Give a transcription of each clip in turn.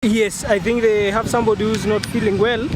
Yes, I think they have somebody who's not feeling well.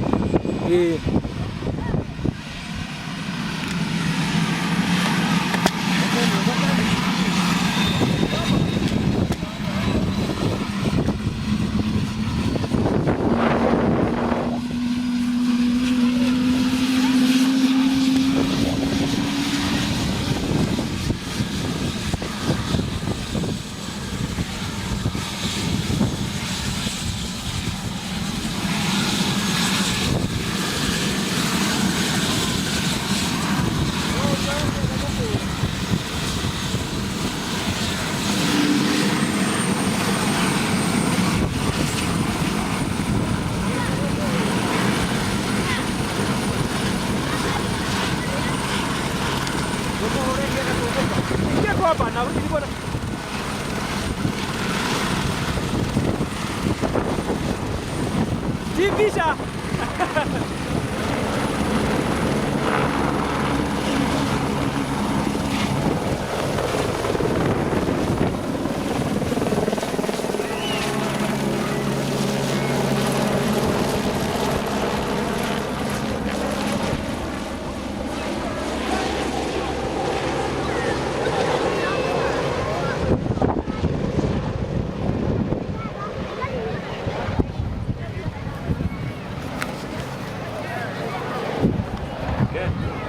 Bisa.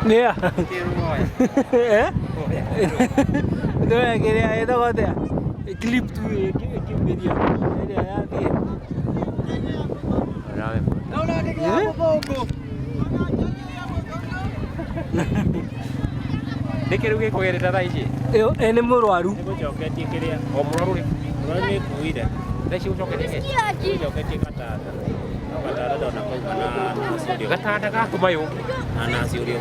Yeah. Eh? No, quería esto gotea. Clip tu video. No, que queda poco. Nekeruge kugerera thaiji. Yo, ene murwaru. Nigucoketie kiria. O murwaru ri. Murwaru ni kuire. Thaici ucoketie. Ucoketie gatata. No gatata ndona kuuma na ciurio. Gatata gakumayo. Na ciurio.